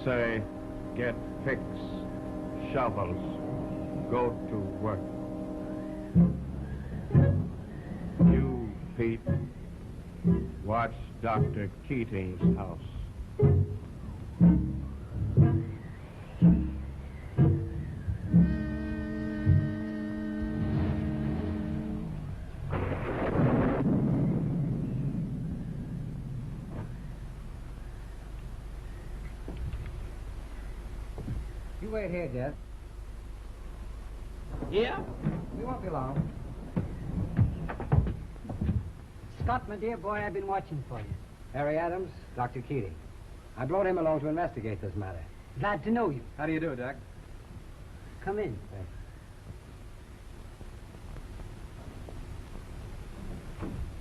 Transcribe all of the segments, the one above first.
Say, get picks, shovels, go to work. You, Pete, watch Dr. Keating's house. You wait here, Jeff. Yeah? We won't be long. Scott, my dear boy, I've been watching for you. Harry Adams, Dr. Keating. I brought him along to investigate this matter. Glad to know you. How do you do, Doc? Come in.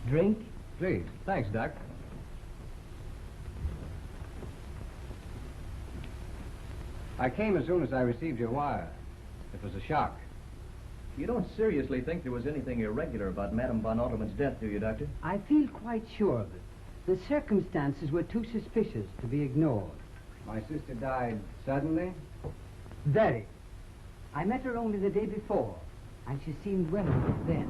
Drink? Please. Thanks, Doc. I came as soon as I received your wire. It was a shock. You don't seriously think there was anything irregular about Madame von Otterman's death, do you, Doctor? I feel quite sure of it. The circumstances were too suspicious to be ignored. My sister died suddenly? Very. I met her only the day before, and she seemed well enough then.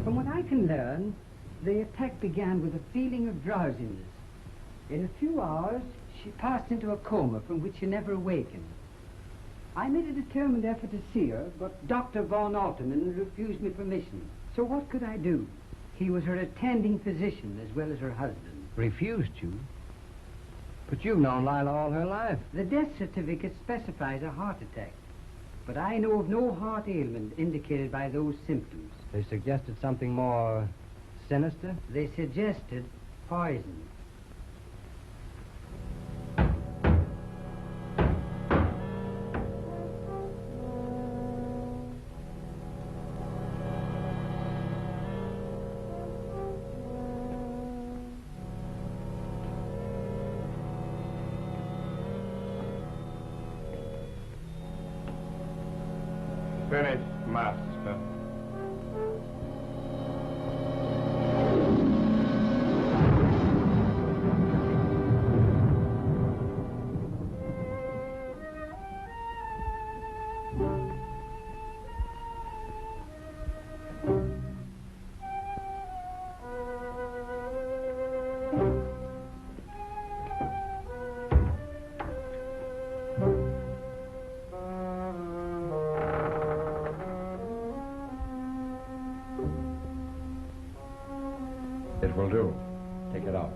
From what I can learn, the attack began with a feeling of drowsiness. In a few hours, she passed into a coma from which she never awakened. I made a determined effort to see her, but Dr. Von Alterman refused me permission. So what could I do? He was her attending physician as well as her husband. Refused you? But you've known Lila all her life. The death certificate specifies a heart attack, but I know of no heart ailment indicated by those symptoms. They suggested something more sinister? They suggested poison. Finished, master. It will do. Take it out.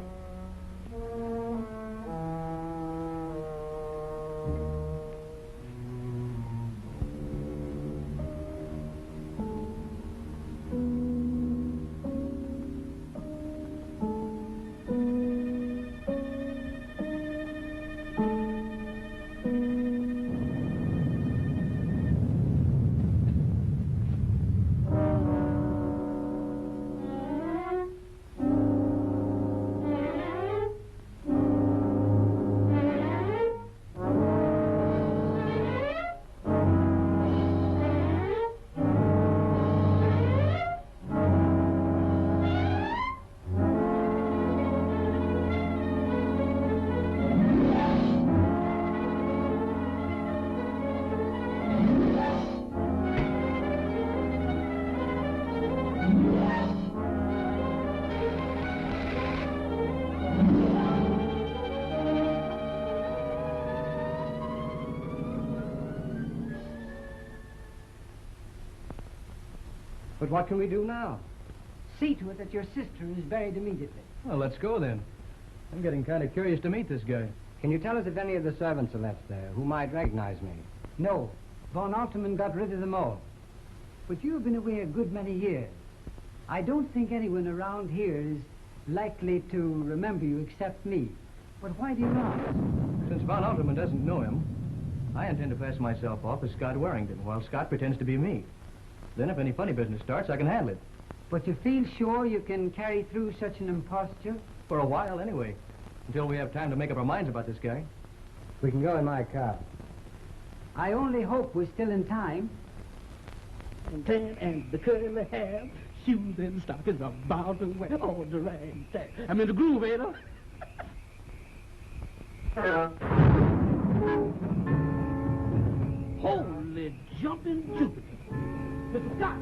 But what can we do now? See to it that your sister is buried immediately. Well, let's go then. I'm getting kind of curious to meet this guy. Can you tell us if any of the servants are left there who might recognize me? No, Von Alterman got rid of them all. But you've been away a good many years. I don't think anyone around here is likely to remember you except me. But why do you ask? Since Von Alterman doesn't know him, I intend to pass myself off as Scott Warrington, while Scott pretends to be me. Then if any funny business starts, I can handle it. But you feel sure you can carry through such an imposture? For a while, anyway. Until we have time to make up our minds about this guy. We can go in my car. I only hope we're still in time. And the curly hair, shoes and stockings are bound to wear all the ragtag. I'm in the groove, Ada. Holy jumping Jupiter. Mr. Scott!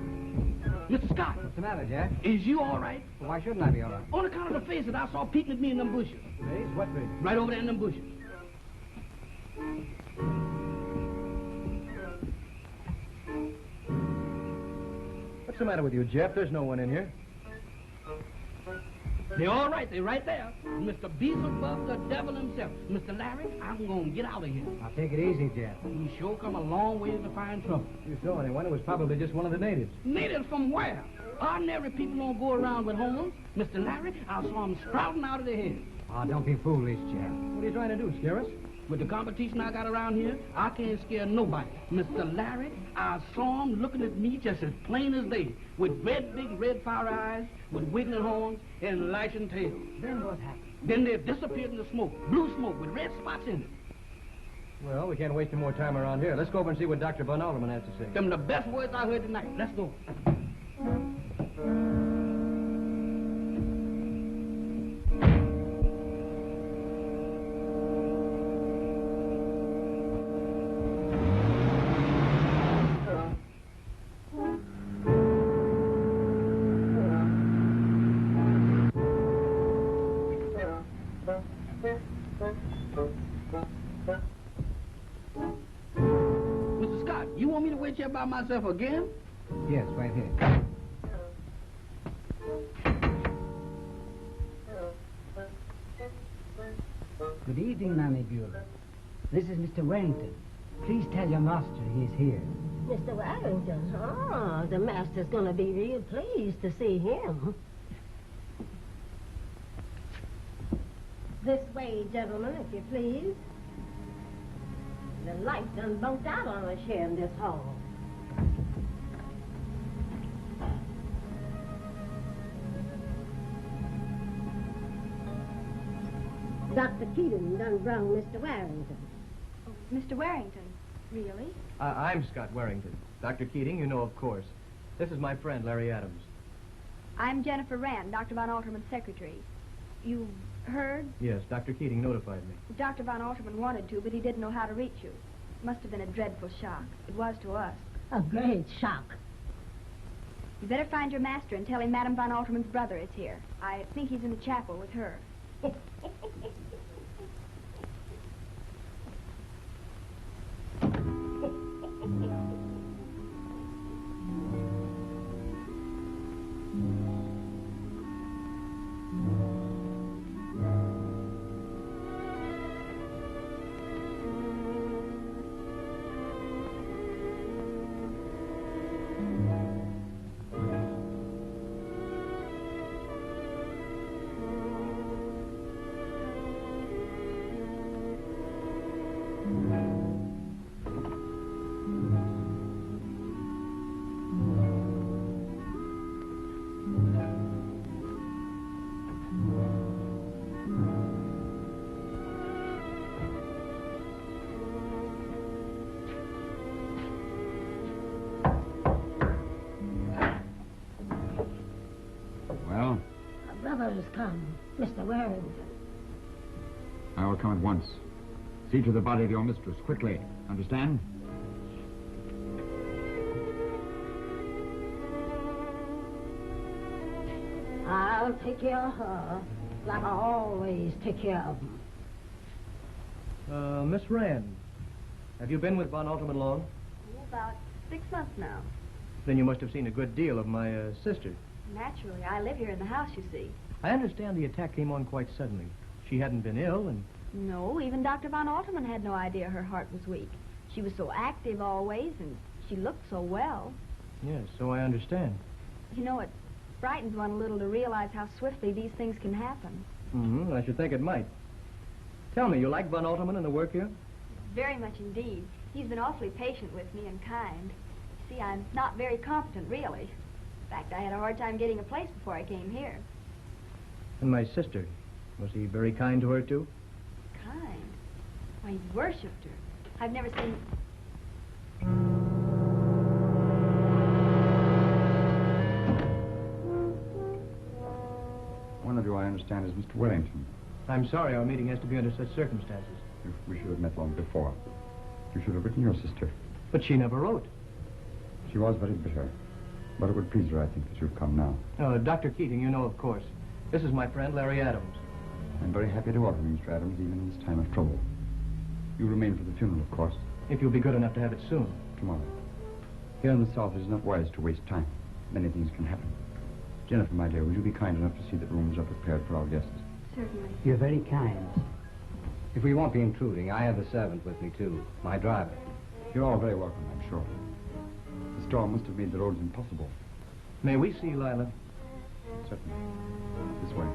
Mr. Scott! What's the matter, Jack? Is you all right? Well, why shouldn't I be all right? On account of the face that I saw peeking at me in them bushes. Face? What face? Right over there in them bushes. What's the matter with you, Jeff? There's no one in here. They're all right. They're right there. Mr. Beelzebub, the devil himself. Mr. Larry, I'm going to get out of here. Now, take it easy, Jeff. You sure come a long way to find trouble. If you saw anyone, it was probably just one of the natives. Natives from where? Ordinary people don't go around with horns. Mr. Larry, I saw them sprouting out of their heads. Oh, don't be foolish, Jeff. What are you trying to do, scare us? With the competition I got around here, I can't scare nobody. Mr. Larry, I saw him looking at me just as plain as day, with big red fire eyes, with wiggling horns and lashing tails. Then what happened? Then they disappeared in the smoke, blue smoke with red spots in it. Well, we can't waste any more time around here. Let's go over and see what Dr. Von Alterman has to say. Them the best words I heard tonight. Let's go. by myself again? Yes, right here. Good evening, Mammy Bueller. This is Mr. Warrington. Please tell your master he is here. Mr. Warrington, the master's gonna be real pleased to see him. This way, gentlemen, if you please. The light done bunked out on us here in this hall. Dr. Keating done brung Mr. Warrington. Mr. Warrington? Really? I'm Scott Warrington. Dr. Keating, you know, of course. This is my friend, Larry Adams. I'm Jennifer Rand, Dr. Von Alterman's secretary. You heard? Yes, Dr. Keating notified me. Dr. Von Alterman wanted to, but he didn't know how to reach you. Must have been a dreadful shock. It was to us. A great shock. You better find your master and tell him Madame Von Alterman's brother is here. I think he's in the chapel with her. Has come, Mr. Warrington. I will come at once. See to the body of your mistress, quickly. Understand? I'll take care of her, like I always take care of them. Miss Rand, have you been with Von Alterman long? About 6 months now. Then you must have seen a good deal of my sister. Naturally, I live here in the house, you see. I understand the attack came on quite suddenly. She hadn't been ill, and... No, even Dr. Von Alterman had no idea her heart was weak. She was so active always, and she looked so well. Yes, so I understand. You know, it frightens one a little to realize how swiftly these things can happen. Mm-hmm, I should think it might. Tell me, you like Von Alterman and the work here? Very much indeed. He's been awfully patient with me and kind. See, I'm not very competent, really. In fact, I had a hard time getting a place before I came here. And my sister, was he very kind to her, too? Kind? Why, he worshipped her. I've never seen... One of you, I understand, is Mr. Warrington. I'm sorry our meeting has to be under such circumstances. We should have met long before. You should have written your sister. But she never wrote. She was very bitter. But it would please her, I think, that you've come now. Dr. Keating, you know, of course. This is my friend, Larry Adams. I'm very happy to welcome you, Mr. Adams, even in this time of trouble. You remain for the funeral, of course. If you'll be good enough to have it soon. Tomorrow. Here in the South, it is not wise to waste time. Many things can happen. Jennifer, my dear, would you be kind enough to see that rooms are prepared for our guests? Certainly. You're very kind. If we won't be intruding, I have a servant with me, too. My driver. You're all very welcome, I'm sure. The storm must have made the roads impossible. May we see Lila? Certainly. This way.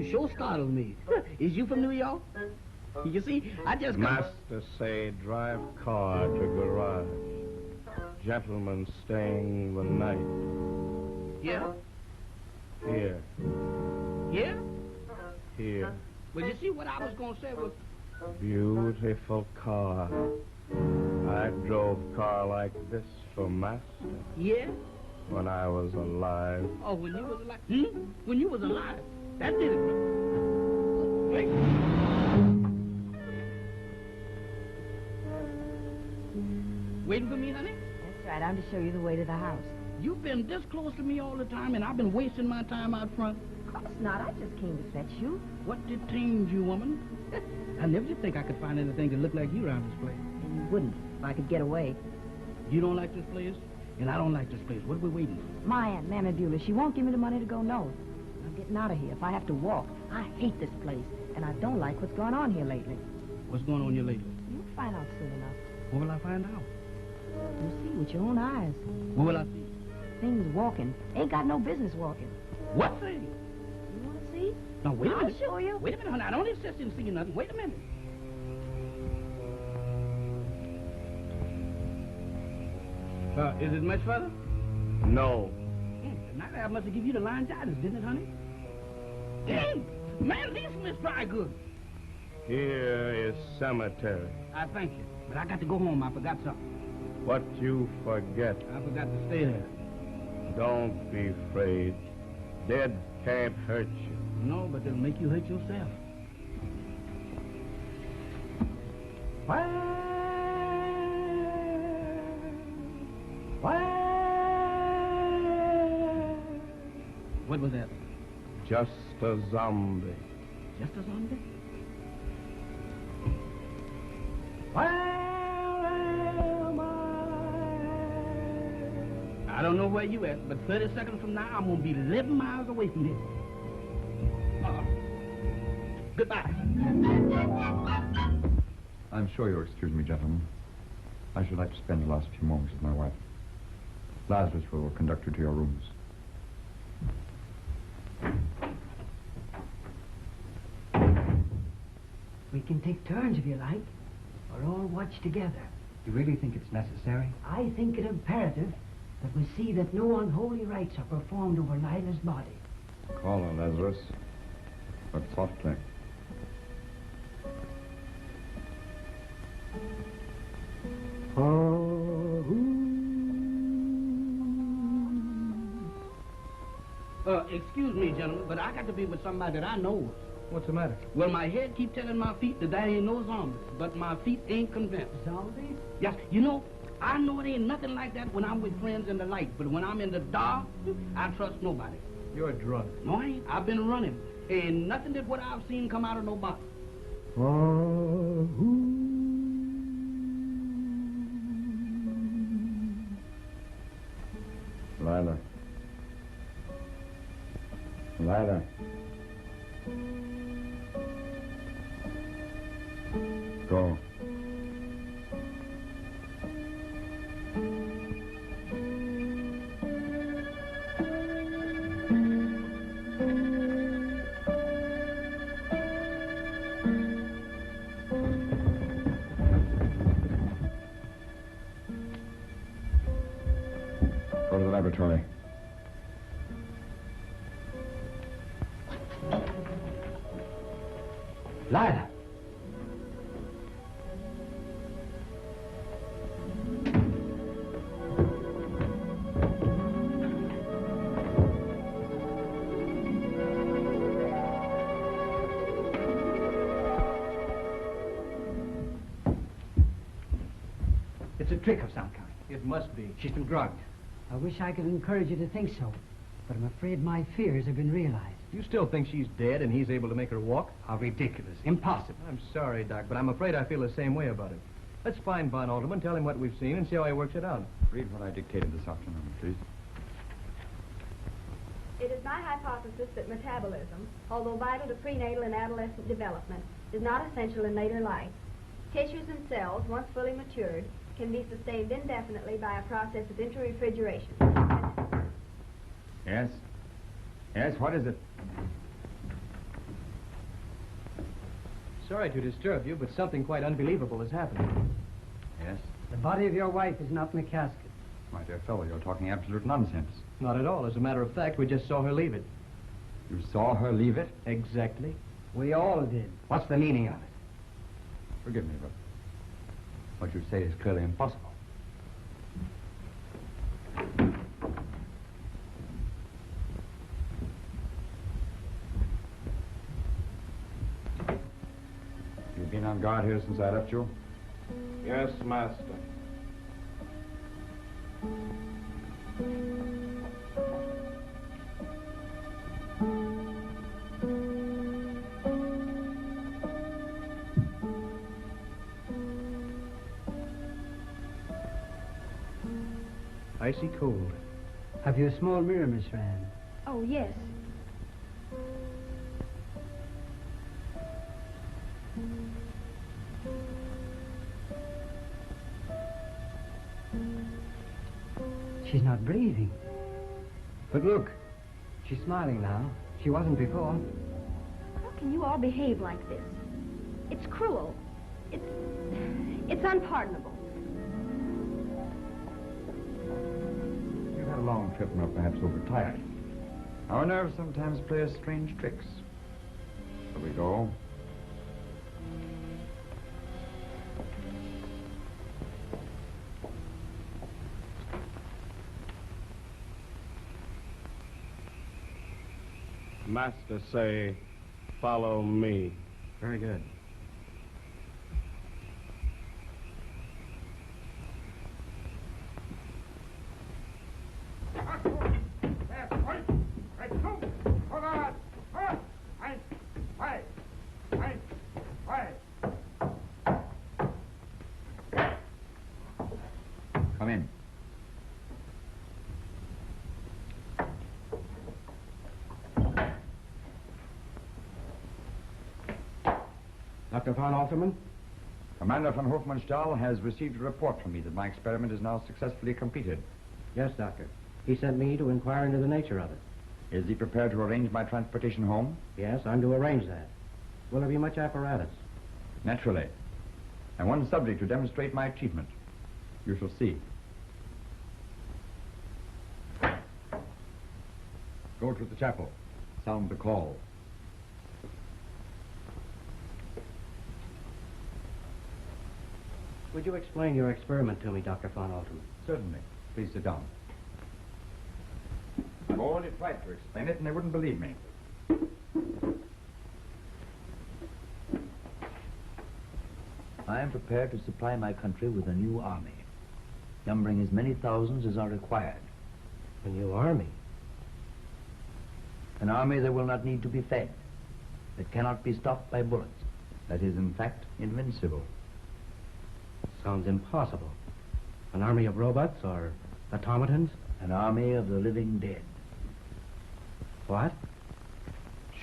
Sure startled me. Is you from New York? You see, I just... Master say drive car to garage. Gentleman staying the night. Yeah? Here. Yeah? Here. Well, you see, what I was going to say was... Beautiful car. I drove car like this for master. Yeah? When I was alive. Oh, when you was alive? When you was alive. That did it. Wait. Waiting for me, honey? That's right. I'm to show you the way to the house. You've been this close to me all the time, and I've been wasting my time out front. Of course not. I just came to fetch you. What detained you, woman? I never did think I could find anything that looked like you around this place. And you wouldn't if I could get away. You don't like this place, and I don't like this place. What are we waiting for? My Aunt Manadula, she won't give me the money to go north. I'm getting out of here if I have to walk. I hate this place, and I don't like what's going on here lately. What's going on here lately? You'll find out soon enough. What will I find out? You'll see with your own eyes. What will I see? Things walking. Ain't got no business walking. What thing? You want to see? Now, wait a minute. I'll show you. Wait a minute, honey. I don't insist in seeing nothing. Wait a minute. Is it much further? No. The night I must have given you the laryngitis, didn't it, honey? Dang! Man, these Miss Dry Goods. Here is cemetery. I thank you. But I got to go home. I forgot something. What you forget. I forgot to stay there. Don't be afraid. Dead can't hurt you. No, but they'll make you hurt yourself. What was that? Just a zombie. Just a zombie? I don't know where you at, but 30 seconds from now, I'm going to be 11 miles away from here. Goodbye. I'm sure you'll excuse me, gentlemen. I should like to spend the last few moments with my wife. Lazarus will conduct you to your rooms. We can take turns if you like, or all watch together. You really think it's necessary? I think it imperative that we see that no unholy rites are performed over Lila's body. Call her, Lazarus. But softly. Excuse me, gentlemen, but I got to be with somebody that I know. What's the matter? Well, my head keep telling my feet that there ain't no zombies, but my feet ain't convinced. Zombies? Yes, you know, I know it ain't nothing like that when I'm with friends in the light, but when I'm in the dark, I trust nobody. You're drunk. No, I ain't. I've been running. Ain't nothing that what I've seen come out of no bottle. Lila. Lila. Go. Go to the laboratory. Lila! It's a trick of some kind. It must be. She's been drugged. I wish I could encourage you to think so, but I'm afraid my fears have been realized. You still think she's dead and he's able to make her walk? How ridiculous. Impossible. I'm sorry, Doc, but I'm afraid I feel the same way about it. Let's find Von Alderman, tell him what we've seen, and see how he works it out. Read what I dictated this afternoon, please. It is my hypothesis that metabolism, although vital to prenatal and adolescent development, is not essential in later life. Tissues and cells, once fully matured, can be sustained indefinitely by a process of interrefrigeration. Yes? Yes, what is it? Sorry to disturb you, but something quite unbelievable has happened. Yes? The body of your wife is not in the casket. My dear fellow, you're talking absolute nonsense. Not at all. As a matter of fact, we just saw her leave it. You saw her leave it? Exactly. We all did. What's the meaning of it? Forgive me, but what you say is clearly impossible. You've been on guard here since I left you? Yes, master. Icy cold. Have you a small mirror, Miss Rand? Oh, yes. She's not breathing. But look, she's smiling now. She wasn't before. How can you all behave like this? It's cruel. It's unpardonable. You've had a long trip and are perhaps overtired. Our nerves sometimes play us strange tricks. Here we go. Master say, follow me. Very good. Come in. Dr. von Alterman? Commander von Hofmannsthal has received a report from me that my experiment is now successfully completed. Yes, Doctor. He sent me to inquire into the nature of it. Is he prepared to arrange my transportation home? Yes, I'm to arrange that. Will there be much apparatus? Naturally. And one subject to demonstrate my achievement. You shall see. Go to the chapel. Sound the call. Would you explain your experiment to me, Dr. von Alterman? Certainly. Please sit down. I've already tried to explain it, and they wouldn't believe me. I am prepared to supply my country with a new army, numbering as many thousands as are required. A new army? An army that will not need to be fed, that cannot be stopped by bullets, that is, in fact, invincible. Sounds impossible. An army of robots or automatons? An army of the living dead. What?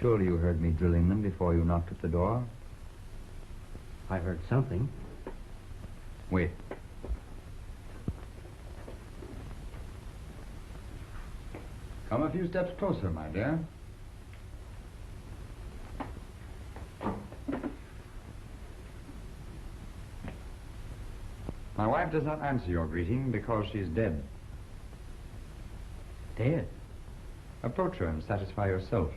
Surely you heard me drilling them before you knocked at the door? I heard something. Wait. Come a few steps closer, my dear. My wife does not answer your greeting because she's dead. Dead? Approach her and satisfy yourself.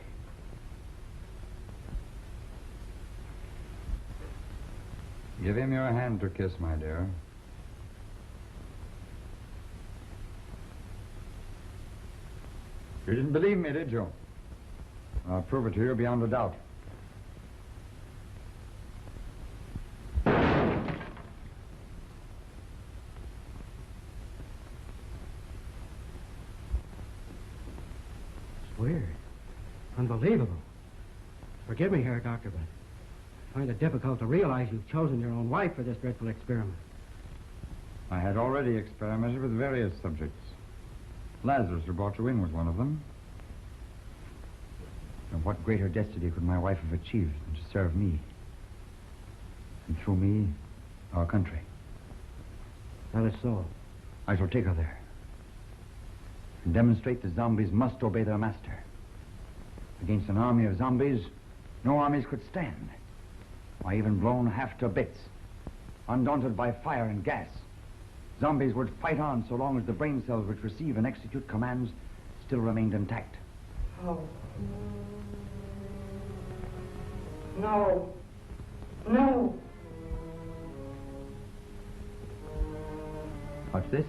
Give him your hand to kiss, my dear. You didn't believe me, did you? I'll prove it to you beyond a doubt. Weird. Unbelievable. Forgive me here, Doctor, but I find it difficult to realize you've chosen your own wife for this dreadful experiment. I had already experimented with various subjects. Lazarus, who brought you in, was one of them. And what greater destiny could my wife have achieved than to serve me? And through me, our country. That is so. I shall take her there. And demonstrate that zombies must obey their master. Against an army of zombies, no armies could stand. Why, even blown half to bits, undaunted by fire and gas, zombies would fight on so long as the brain cells which receive and execute commands still remained intact. Oh. No. No. What's this?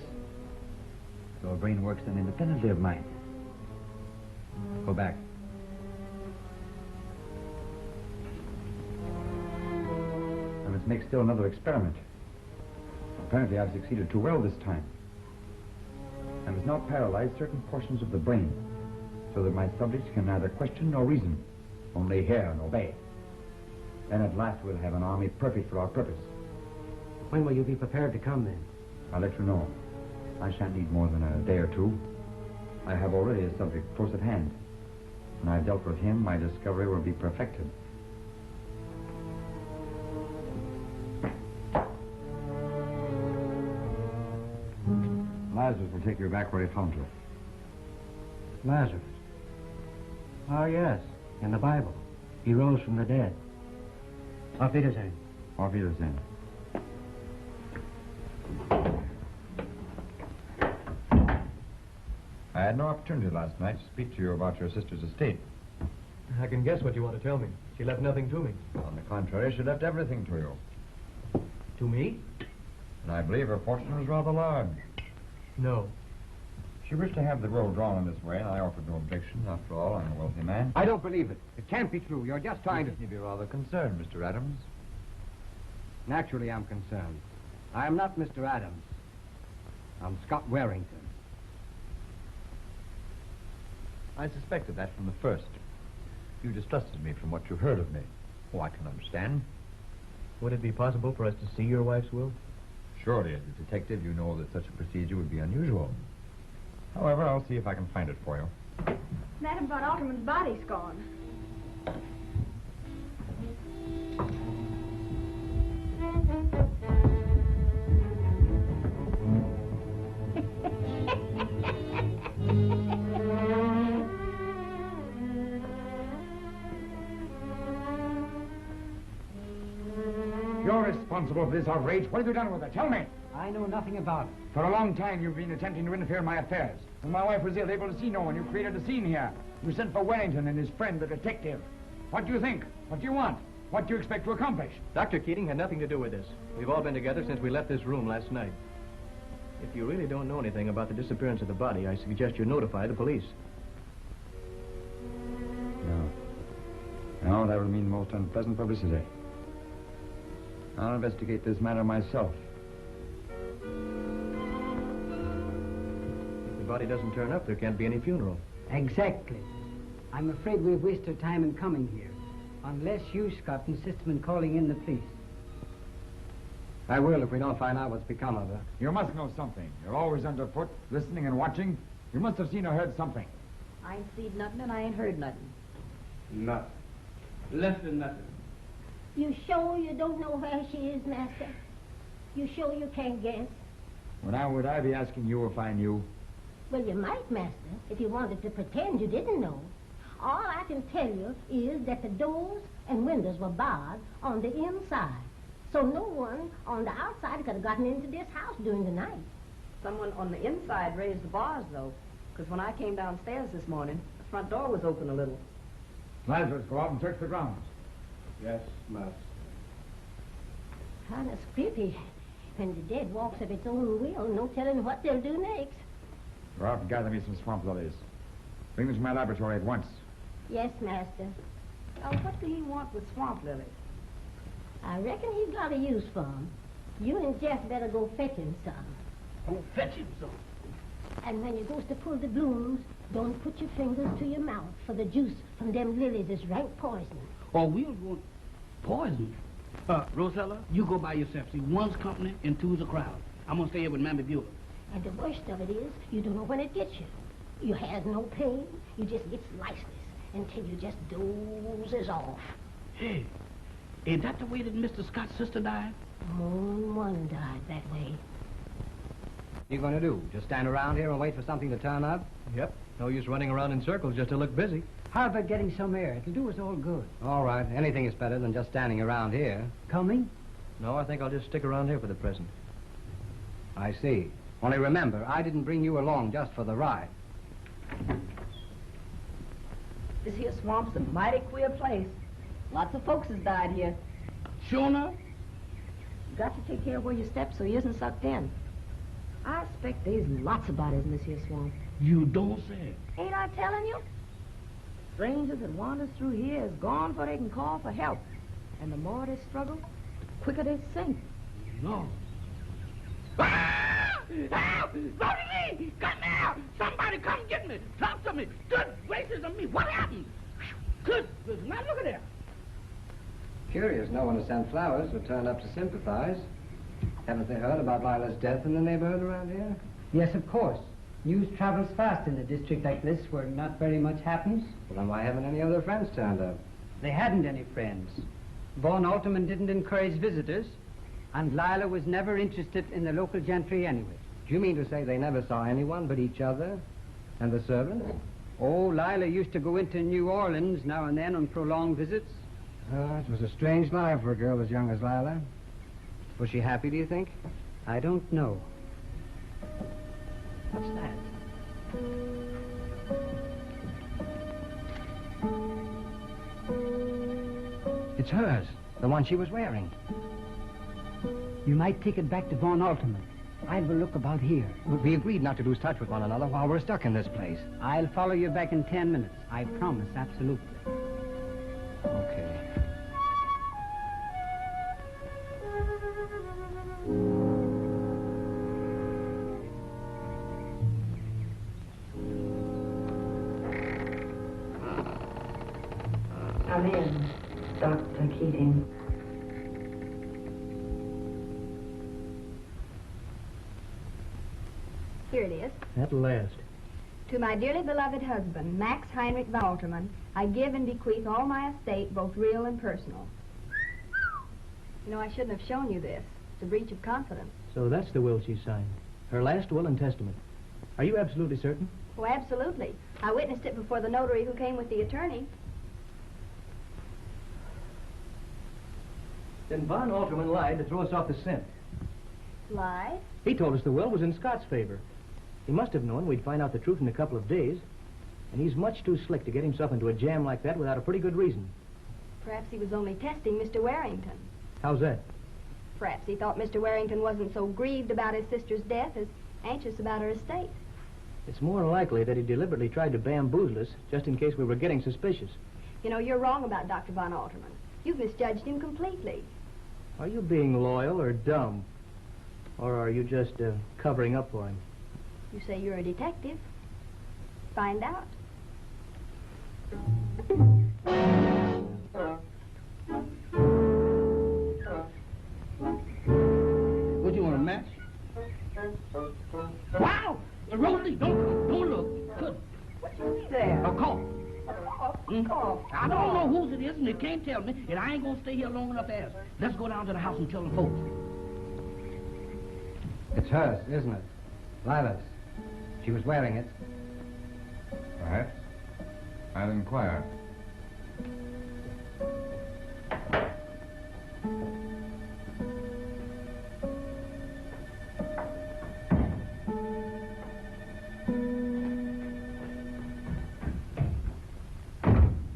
Your brain works then independently of mine. Go back. I must make still another experiment. Apparently I've succeeded too well this time. I must now paralyze certain portions of the brain so that my subjects can neither question nor reason, only hear and obey. Then at last we'll have an army perfect for our purpose. When will you be prepared to come, then? I'll let you know. I shan't need more than a day or two. I have already a subject close at hand. When I've dealt with him, my discovery will be perfected. Lazarus will take you back where he found you. Lazarus. Oh, yes. In the Bible. He rose from the dead. Auf Wiedersehen. Auf Wiedersehen. I had no opportunity last night to speak to you about your sister's estate. I can guess what you want to tell me. She left nothing to me. On the contrary, she left everything to you. To me? And I believe her fortune was rather large. No. She wished to have the will drawn in this way, and I offered no objection. After all, I'm a wealthy man. I don't believe it. It can't be true. You're just trying to... You'd be rather concerned, Mr. Adams. Naturally, I'm concerned. I am not Mr. Adams. I'm Scott Warrington. I suspected that from the first. You distrusted me from what you heard of me. Oh, I can understand. Would it be possible for us to see your wife's will? Surely, as a detective, you know that such a procedure would be unusual. However, I'll see if I can find it for you. Madam Von Alterman's body's gone. You're responsible for this outrage. What have you done with her? Tell me. I know nothing about it. For a long time, you've been attempting to interfere in my affairs. When my wife was ill, able to see no one, you created a scene here. You sent for Warrington and his friend, the detective. What do you think? What do you want? What do you expect to accomplish? Dr. Keating had nothing to do with this. We've all been together since we left this room last night. If you really don't know anything about the disappearance of the body, I suggest you notify the police. No. No, that would mean most unpleasant publicity. I'll investigate this matter myself. If the body doesn't turn up, there can't be any funeral. Exactly. I'm afraid we've wasted time in coming here. Unless you, Scott, insist on calling in the police. I will if we don't find out what's become of her. You must know something. You're always underfoot, listening and watching. You must have seen or heard something. I ain't seen nothing and I ain't heard nothing. Nothing. Less than nothing. You sure you don't know where she is, Master? You sure you can't guess? Would I be asking you if I knew? Well, you might, Master, if you wanted to pretend you didn't know. All I can tell you is that the doors and windows were barred on the inside. So no one on the outside could have gotten into this house during the night. Someone on the inside raised the bars, though, because when I came downstairs this morning, the front door was open a little. Lazarus, go out and search the grounds. Yes, Master. Kind of creepy. When the dead walks of its own will, no telling what they'll do next. Go out and gather me some swamp lilies. Bring them to my laboratory at once. Yes, Master. What do he want with swamp lilies? I reckon he's got a use for 'em. You and Jeff better go fetch him some. Go fetch him some. And when you goes to pull the blooms, don't put your fingers to your mouth, for the juice from them lilies is rank poison. Or we'll go poison. Rosella, you go by yourself. See, one's company and two's a crowd. I'm gonna stay here with Mammy Buell. And the worst of it is, you don't know when it gets you. You has no pain, you just gets lifeless until you just dozes off. Hey, ain't that the way that Mr. Scott's sister died? Only one died that way. What are you going to do? Just stand around here and wait for something to turn up? Yep. No use running around in circles just to look busy. How about getting some air? It'll do us all good. All right. Anything is better than just standing around here. Coming? No, I think I'll just stick around here for the present. I see. Only remember, I didn't bring you along just for the ride. This here swamp's a mighty queer place. Lots of folks has died here. Sure enough? You got to take care of where you step so you isn't sucked in. I expect there's lots of bodies in this here swamp. You don't say. Ain't I telling you? Strangers that wanders through here is gone before they can call for help. And the more they struggle, the quicker they sink. No. Ah! Help! Somebody! Come now! Somebody come get me! Talk to me! Good gracious of me! What happened? Good gracious. Now look at that. Curious, no one has sent flowers or turned up to sympathize. Haven't they heard about Lila's death in the neighborhood around here? Yes, of course. News travels fast in a district like this where not very much happens. Well, then why haven't any other friends turned up? They hadn't any friends. Von Alterman didn't encourage visitors, and Lila was never interested in the local gentry anyway. Do you mean to say they never saw anyone but each other and the servants? Oh, Lila used to go into New Orleans now and then on prolonged visits. It was a strange life for a girl as young as Lila. Was she happy, do you think? I don't know. What's that? It's hers, the one she was wearing. You might take it back to Von Alterman. I'll have a look about here. We agreed not to lose touch with one another while we're stuck in this place. I'll follow you back in 10 minutes. I promise, absolutely. Okay. Come in, Dr. Keating. Here it is. At last. To my dearly beloved husband, Max Heinrich von Alterman, I give and bequeath all my estate, both real and personal. You know, I shouldn't have shown you this. It's a breach of confidence. So that's the will she signed. Her last will and testament. Are you absolutely certain? Oh, absolutely. I witnessed it before the notary who came with the attorney. Then Von Alterman lied to throw us off the scent. Lied? He told us the will was in Scott's favor. He must have known we'd find out the truth in a couple of days. And he's much too slick to get himself into a jam like that without a pretty good reason. Perhaps he was only testing Mr. Warrington. How's that? Perhaps he thought Mr. Warrington wasn't so grieved about his sister's death as anxious about her estate. It's more likely that he deliberately tried to bamboozle us just in case we were getting suspicious. You know, you're wrong about Dr. von Alterman. You've misjudged him completely. Are you being loyal or dumb? Or are you just covering up for him? You say you're a detective. Find out. What you want, a match? Wow! Rosalie, don't look. Good. What you see there? A call. Oh. I don't know whose it is, and they can't tell me, and I ain't gonna stay here long enough to ask. Let's go down to the house and tell the folks. It's hers, isn't it? Lila's. She was wearing it. Perhaps. I'll inquire.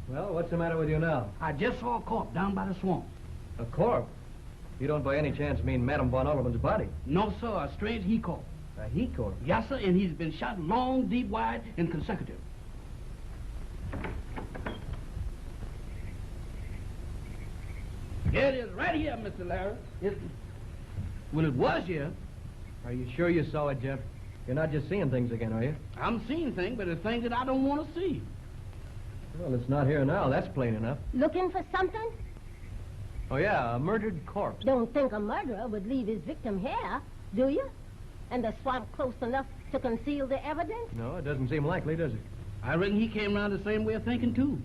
Well, what's the matter with you now? I just saw a corpse down by the swamp. A corpse? You don't by any chance mean Madame von Alterman's body? No, sir, a strange he-corpse. A he-corpse? Yes, sir, and he's been shot long, deep, wide, and consecutive. Here it is, right here, Mr. Larry. Well, it was here. Are you sure you saw it, Jeff? You're not just seeing things again, are you? I'm seeing things, but it's things that I don't want to see. Well, it's not here now. That's plain enough. Looking for something? Oh, yeah, a murdered corpse. Don't think a murderer would leave his victim here, do you? And the swamp close enough to conceal the evidence? No, it doesn't seem likely, does it? I reckon he came around the same way of thinking, too.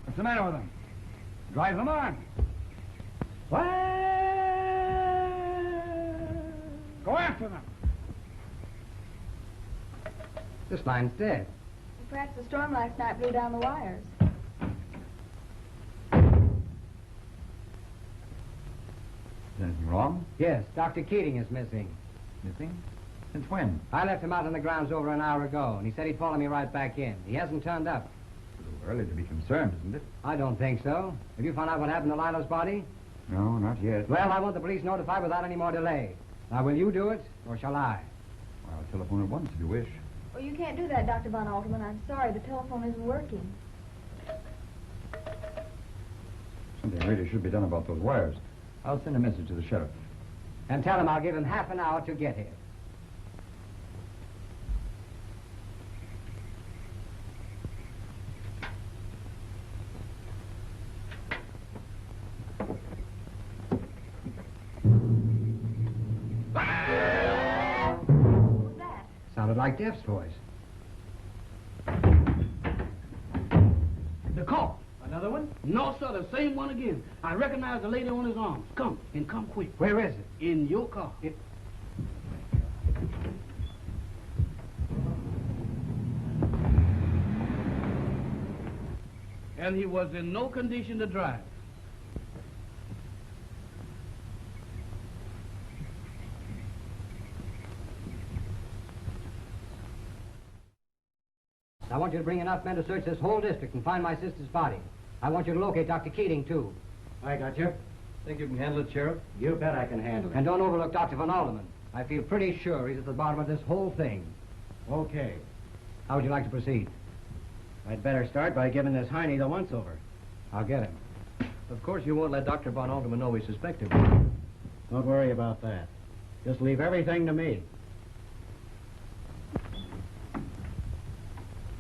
What's the matter with them? Drive them on. What? Go after them. This line's dead. Perhaps the storm last night blew down the wires. Is anything wrong? Yes, Dr. Keating is missing. Missing? Since when? I left him out on the grounds over an hour ago, and he said he'd follow me right back in. He hasn't turned up. A little early to be concerned, isn't it? I don't think so. Have you found out what happened to Lila's body? No, not yet. Well, I want the police notified without any more delay. Now, will you do it, or shall I? Well, I'll telephone at once if you wish. Well, you can't do that, Dr. Von Alterman. I'm sorry. The telephone isn't working. Something really should be done about those wires. I'll send a message to the sheriff. And tell him I'll give him half an hour to get here. Sounded like Def's voice. The call. Another one? No, sir, the same one again. I recognize the lady on his arms. Come, and come quick. Where is it? In your car. And he was in no condition to drive. I want you to bring enough men to search this whole district and find my sister's body. I want you to locate Dr. Keating, too. I got you. Think you can handle it, Sheriff? You bet I can handle it. And don't overlook Dr. Von Alderman. I feel pretty sure he's at the bottom of this whole thing. Okay. How would you like to proceed? I'd better start by giving this Heine the once-over. I'll get him. Of course, you won't let Dr. Von Alderman know we suspect him. Don't worry about that. Just leave everything to me.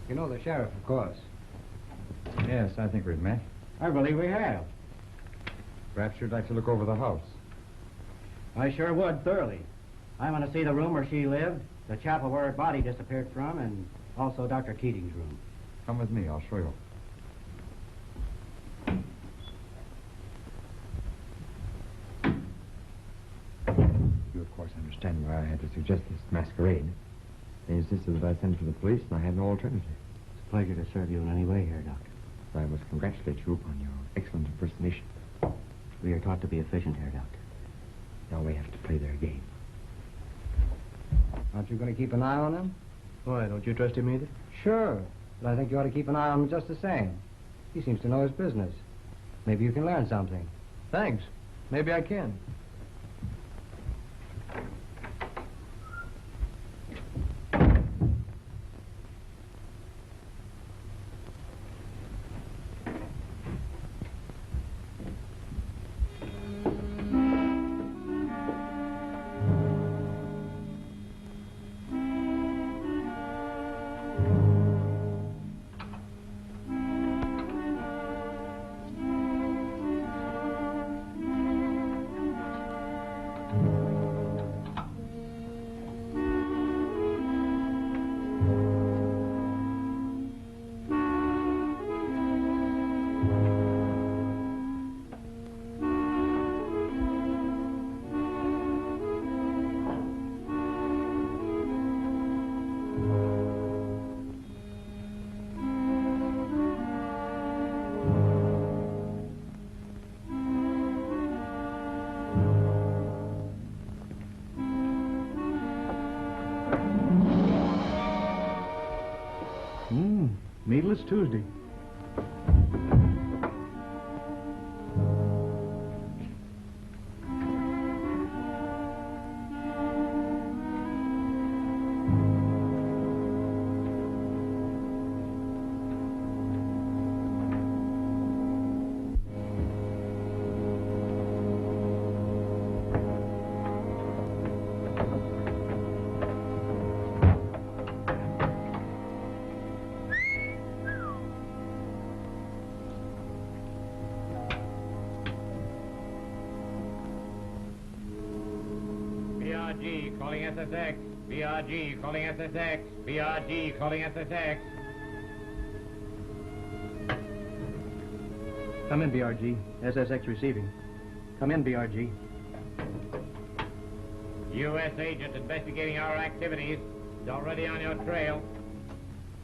You know the sheriff, of course. Yes, I think we've met. I believe we have. Perhaps you'd like to look over the house. I sure would, thoroughly. I want to see the room where she lived, the chapel where her body disappeared from, and also Dr. Keating's room. Come with me, I'll show you. You, of course, understand why I had to suggest this masquerade. They insisted that I send for the police, and I had no alternative. It's a pleasure to serve you in any way here, Doctor. So I must congratulate you upon your excellent impersonation. We are taught to be efficient here, Doctor. Now we have to play their game. Aren't you going to keep an eye on him? Why, don't you trust him either? Sure. But I think you ought to keep an eye on him just the same. He seems to know his business. Maybe you can learn something. Thanks. Maybe I can. Meatless Tuesday. BRG calling SSX. BRG calling SSX. BRG calling SSX. Come in, BRG. SSX receiving. Come in, BRG. U.S. agent investigating our activities is already on your trail.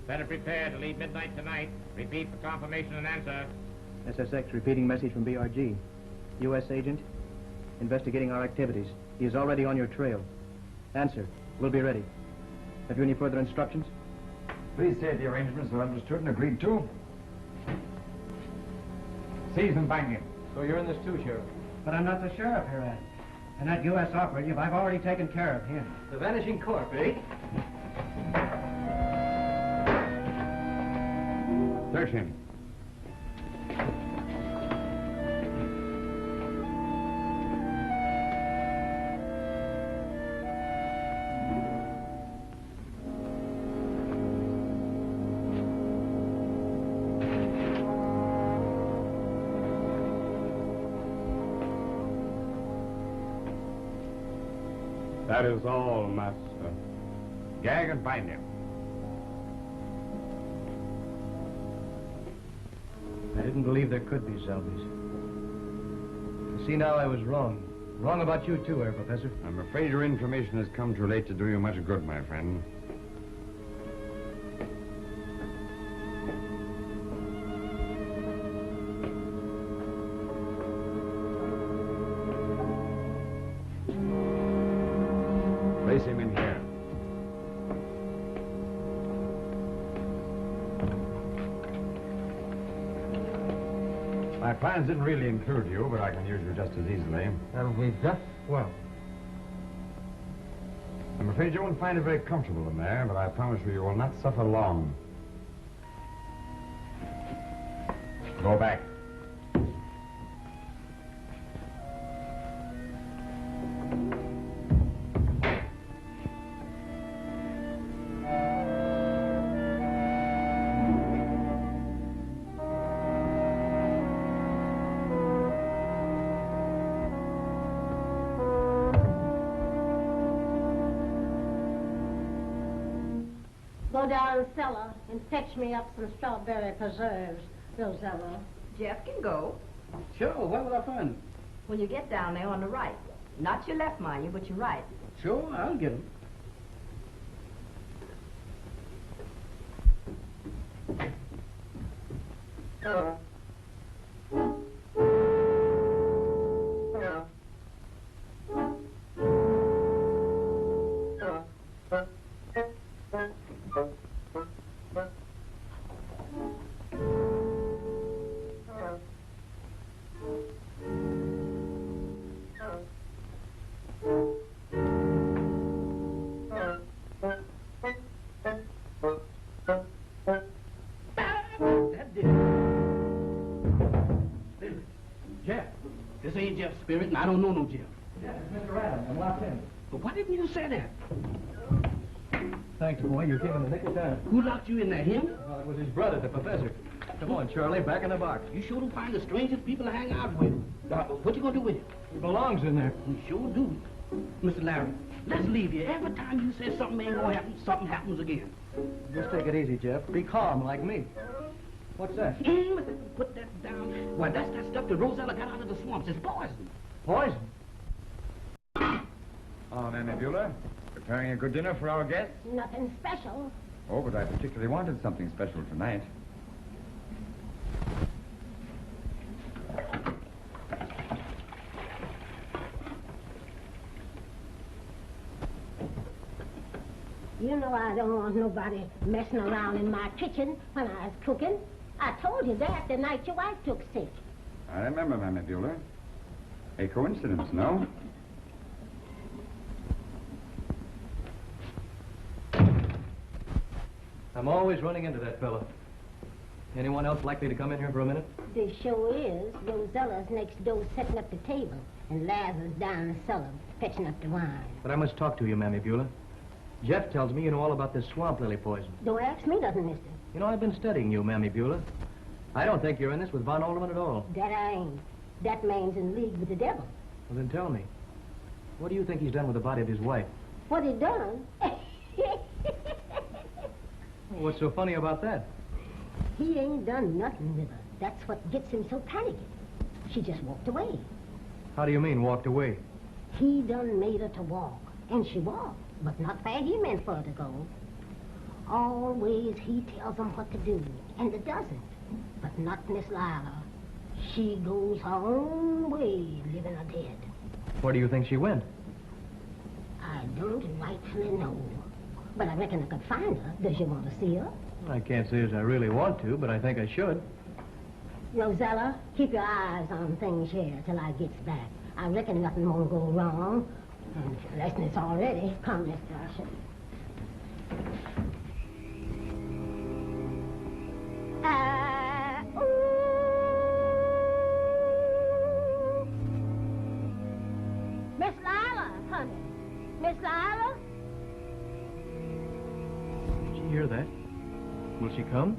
Better prepare to leave midnight tonight. Repeat for confirmation and answer. SSX repeating message from BRG. U.S. agent investigating our activities. He is already on your trail. Answer. We'll be ready. Have you any further instructions? Please say the arrangements are understood and agreed to. Seize and bind him. So you're in this too, Sheriff? But I'm not the sheriff, Herod. And that U.S. operative, I've already taken care of him. The vanishing corpse, eh? Search him. That is all, Master. Gag and bind him. I didn't believe there could be zombies. See, now I was wrong. Wrong about you too, Herr Professor. I'm afraid your information has come too late to do you much good, my friend. Place him in here. My plans didn't really include you, but I can use you just as easily. That'll be just well. I'm afraid you won't find it very comfortable in there, but I promise you, you will not suffer long. Go back. Go down cellar and fetch me up some strawberry preserves, Rosella. Jeff can go. Sure, where will I find them? When you get down there on the right. Not your left, mind you, but your right. Sure, I'll get them. Spirit, and I don't know no Jeff. Yeah, it's Mr. Adams. I'm locked in. But why didn't you say that? Thanks, boy. You came in the nick of time. Who locked you in there, him? Well, it was his brother, the professor. Come on, Charlie, back in the box. You sure do find the strangest people to hang out with. What you gonna do with him? He belongs in there. We sure do. Mr. Larry, let's leave here. Every time you say something ain't gonna happen, something happens again. Just take it easy, Jeff. Be calm, like me. What's that? Put that down. Why, that's that stuff that Rosella got out of the swamps. It's poison. Poison? Oh, Mammy Beulah, preparing a good dinner for our guests? Nothing special. Oh, but I particularly wanted something special tonight. You know I don't want nobody messing around in my kitchen when I was cooking. I told you that the night your wife took sick. I remember, Mammy Beulah. A coincidence, no? I'm always running into that fella. Anyone else likely to come in here for a minute? There sure is. Rosella's next door setting up the table, and Lazarus down the cellar fetching up the wine. But I must talk to you, Mammy Beulah. Jeff tells me you know all about this swamp lily poison. Don't ask me nothing, mister. You know, I've been studying you, Mammy Beulah. I don't think you're in this with Von Alderman at all. That I ain't. That man's in league with the devil. Well, then tell me. What do you think he's done with the body of his wife? What he done? Well, what's so funny about that? He ain't done nothing with her. That's what gets him so panicky. She just walked away. How do you mean, walked away? He done made her to walk, and she walked, but not where he meant for her to go. Always he tells them what to do, and it doesn't. But not Miss Lila. She goes her own way, living or dead. Where do you think she went? I I don't rightfully know. But I reckon I could find her. Does you want to see her? I can't say as I really want to, but I think I should. Rosella, keep your eyes on things here till I gets back. I reckon nothing won't go wrong. Unless it's already. Come, Mr. Usher. Miss Lila, honey. Miss Lila? Did she hear that? Will she come?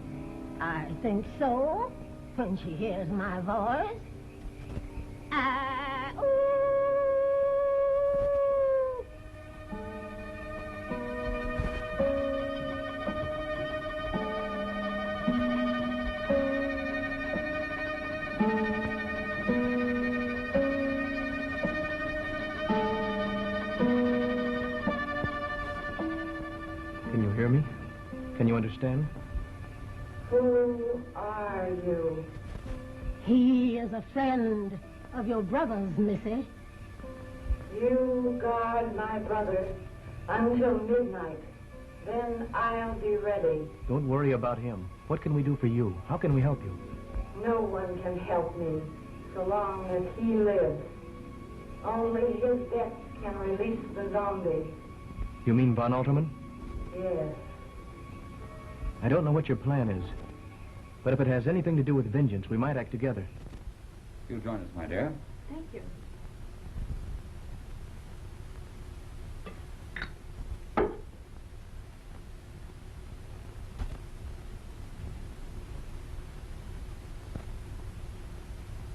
I think so. When she hears my voice. Can you hear me? Can you understand? Who are you? He is a friend of your brother's, Missy. You guard my brother until midnight. Then I'll be ready. Don't worry about him. What can we do for you? How can we help you? No one can help me so long as he lives. Only his death can release the zombie. You mean Von Alterman? Yes. I don't know what your plan is. But if it has anything to do with vengeance, we might act together. You'll join us, my dear. Thank you.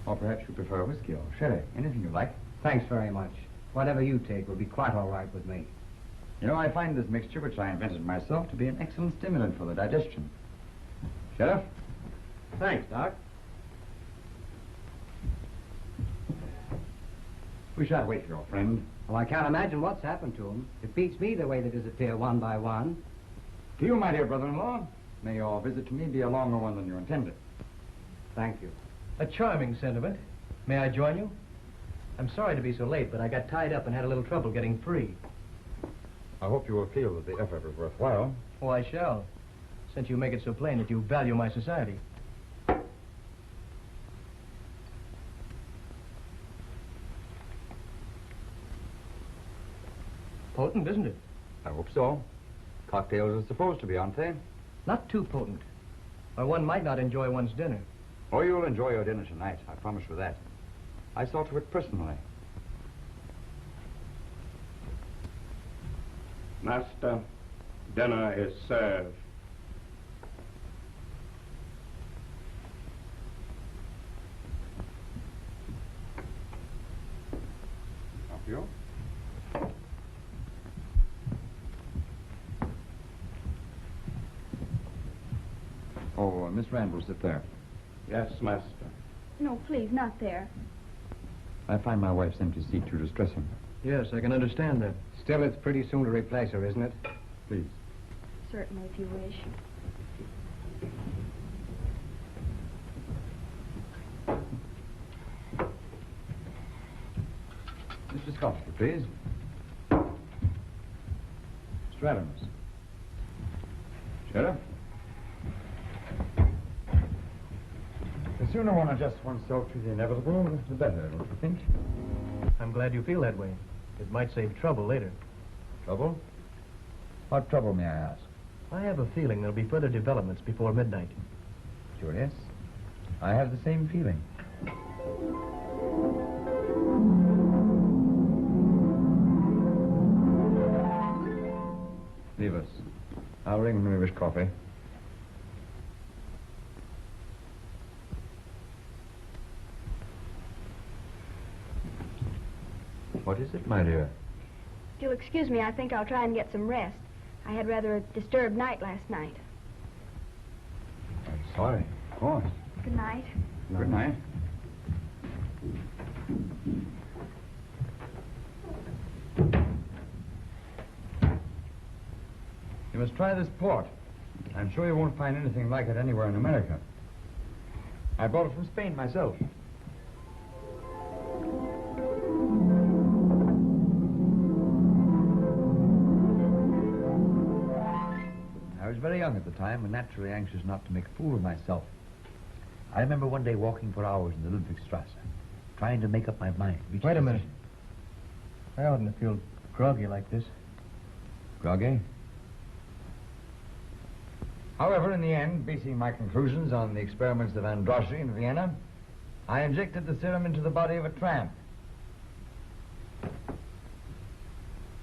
Or perhaps you prefer whiskey or sherry. Anything you like. Thanks very much. Whatever you take will be quite all right with me. You know, I find this mixture, which I invented myself, to be an excellent stimulant for the digestion. Sheriff? Thanks, Doc. We shall wait for your friend. Well, I can't imagine what's happened to him. It beats me the way they disappear one by one. To you, my dear brother-in-law, may your visit to me be a longer one than you intended. Thank you. A charming sentiment. May I join you? I'm sorry to be so late, but I got tied up and had a little trouble getting free. I hope you will feel that the effort was worthwhile. Oh, I shall, since you make it so plain that you value my society. Potent, isn't it? I hope so. Cocktails are supposed to be, aren't they? Not too potent, or one might not enjoy one's dinner. Oh, you'll enjoy your dinner tonight, I promise you that. I saw to it personally. Master, dinner is served. Help you? Oh, Miss Rand will sit there. Yes, master. No, please, not there. I find my wife's empty seat too distressing. Yes, I can understand that. Still, it's pretty soon to replace her, isn't it? Please. Certainly, if you wish. Mr. Scott, please. Mr. Adams. Sheriff? The sooner one adjusts oneself to the inevitable, the better, don't you think? I'm glad you feel that way. It might save trouble later. Trouble? What trouble, may I ask? I have a feeling there'll be further developments before midnight. Curious. I have the same feeling. Leave us. I'll ring when we wish coffee. What is it, my dear? If you'll excuse me, I think I'll try and get some rest. I had rather a disturbed night last night. I'm sorry. Of course. Good night. Good night. You must try this port. I'm sure you won't find anything like it anywhere in America. I brought it from Spain myself. young at the time and naturally anxious not to make a fool of myself. I remember one day walking for hours in the Ludwigstrasse, trying to make up my mind. Wait a minute. I oughtn't to feel groggy like this. Groggy? However, in the end, basing my conclusions on the experiments of Androssi in Vienna, I injected the serum into the body of a tramp.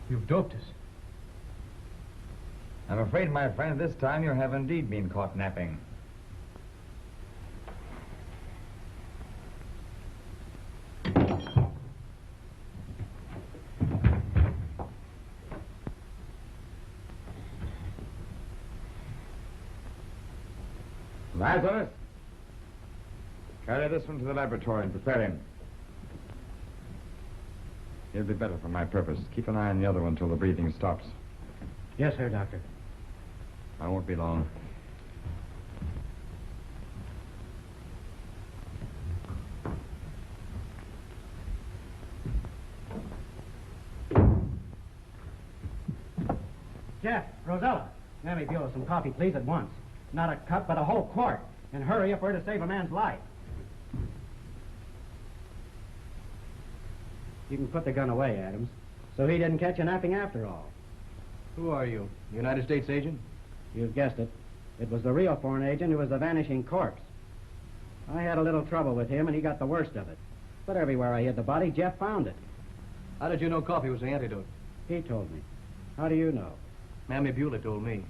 You've doped us. I'm afraid, my friend, this time you have indeed been caught napping. Lazarus, carry this one to the laboratory and prepare him. He'll be better for my purpose. Keep an eye on the other one till the breathing stops. Yes, sir, Doctor. I won't be long. Jeff, Rosella, Mammy Buell, some coffee, please, at once. Not a cup, but a whole quart. And hurry if we're to save a man's life. You can put the gun away, Adams. So he didn't catch you napping after all. Who are you? United States agent? You've guessed it. It was the real foreign agent who was the vanishing corpse. I had a little trouble with him, and he got the worst of it. But everywhere I hid the body, Jeff found it. How did you know coffee was the antidote? He told me. How do you know? Mammy Buell told me.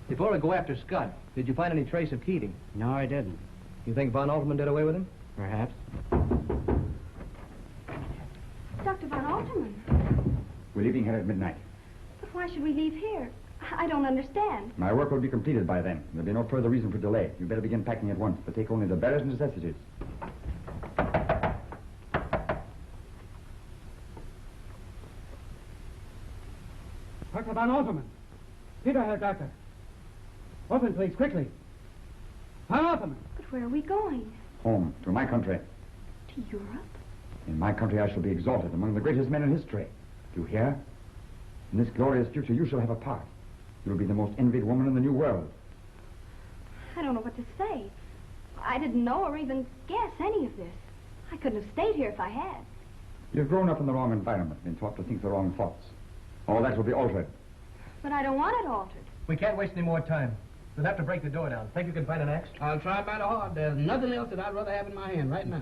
Before we go after Scott, did you find any trace of Keating? No, I didn't. You think Von Altman did away with him? Perhaps. Dr. Von Alterman. We're leaving here at midnight. But why should we leave here? I don't understand. My work will be completed by then. There'll be no further reason for delay. You better begin packing at once, but take only the barest necessities. Dr. Von Alterman. Peter here, Doctor. Open, please, quickly. Von Alterman. But where are we going? Home, to my country. To Europe? In my country, I shall be exalted among the greatest men in history. Do you hear? In this glorious future, you shall have a part. You'll be the most envied woman in the New World. I don't know what to say. I didn't know or even guess any of this. I couldn't have stayed here if I had. You've grown up in the wrong environment, been taught to think the wrong thoughts. All that will be altered. But I don't want it altered. We can't waste any more time. We'll have to break the door down. Think you can find an axe? I'll try mighty hard. There's nothing else that I'd rather have in my hand right now.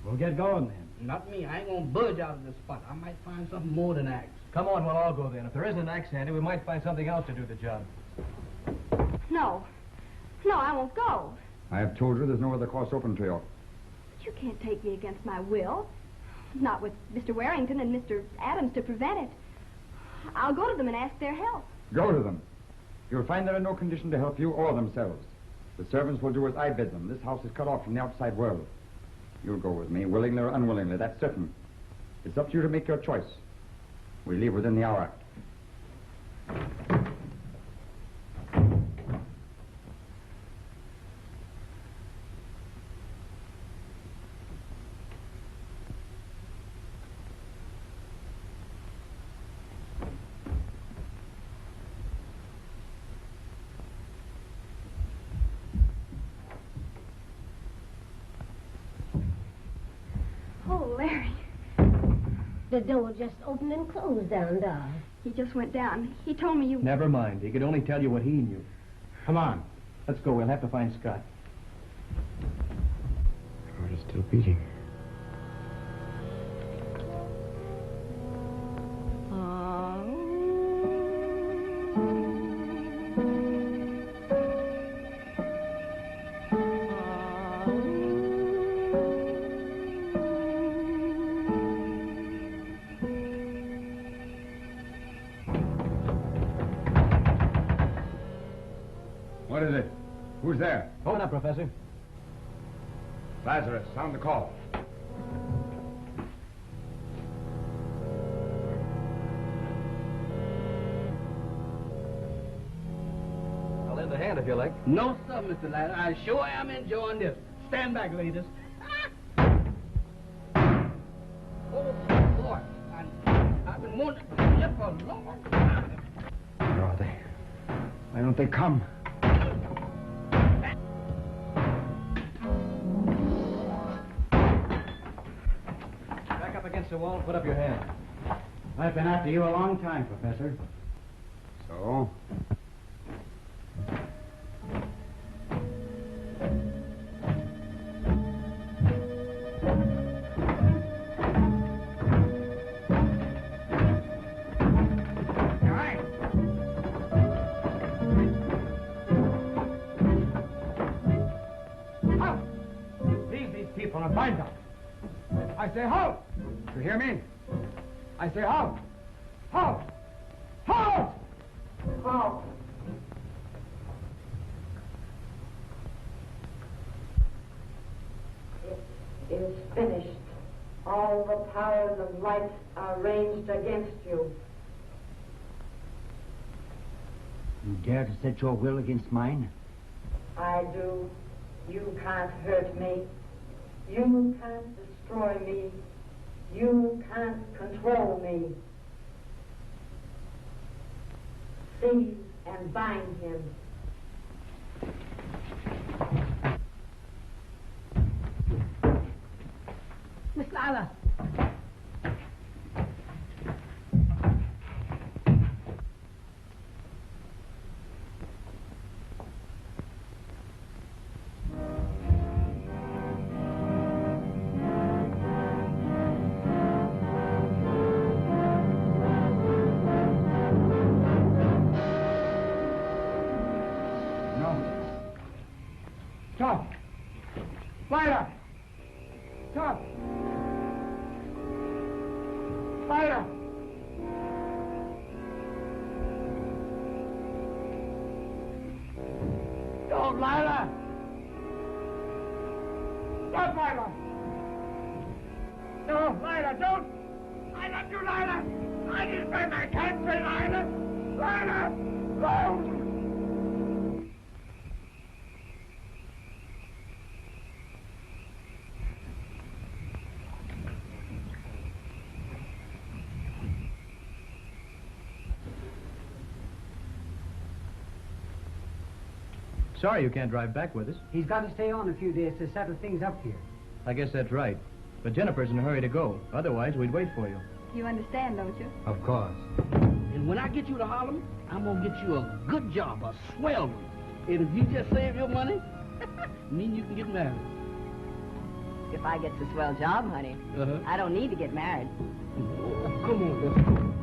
We'll get going then. Not me. I ain't gonna budge out of this spot. I might find something more than axe. Come on, we'll all go then. If there isn't an axe handy, we might find something else to do the job. No. No, I won't go. I have told you there's no other course open to you. You can't take me against my will. Not with Mr. Warrington and Mr. Adams to prevent it. I'll go to them and ask their help. Go to them. You'll find they're in no condition to help you or themselves. The servants will do as I bid them. This house is cut off from the outside world. You'll go with me, willingly or unwillingly, that's certain. It's up to you to make your choice. We leave within the hour. Oh, Larry. The door just opened and closed down, Doll. He just went down. He told me you... Never mind. He could only tell you what he knew. Come on. Let's go. We'll have to find Scott. Heart is still beating. What is it? Who's there? Open up, Professor. Lazarus, sound the call. I'll lend a hand if you like. No, sir, Mr. Ladder. I sure am enjoying this. Stand back, ladies. Oh, boy. I've been wanting to do this for a long time. Where are they? I don't Don't they come? Back up against the wall and put up your hand. I've been after you a long time, Professor. So? Find them. I say halt! You hear me? I say halt! Halt! Halt! Halt! It is finished. All the powers of light are ranged against you. You dare to set your will against mine? I do. You can't hurt me. You can't destroy me. You can't control me. Seize and bind him. Miss Lila. Stop! Lila! Stop! Lila! Don't, Lila! Stop, Lila! No, Lila, don't! I love you, Lila! I defend my country, Lila! Lila! No! Sorry you can't drive back with us. He's got to stay on a few days to settle things up here. I guess that's right. But Jennifer's in a hurry to go. Otherwise, we'd wait for you. You understand, don't you? Of course. And when I get you to Harlem, I'm gonna get you a good job, a swell one. And if you just save your money, me and you can get married. If I get the swell job, honey, I don't need to get married. Oh, come on, let's go.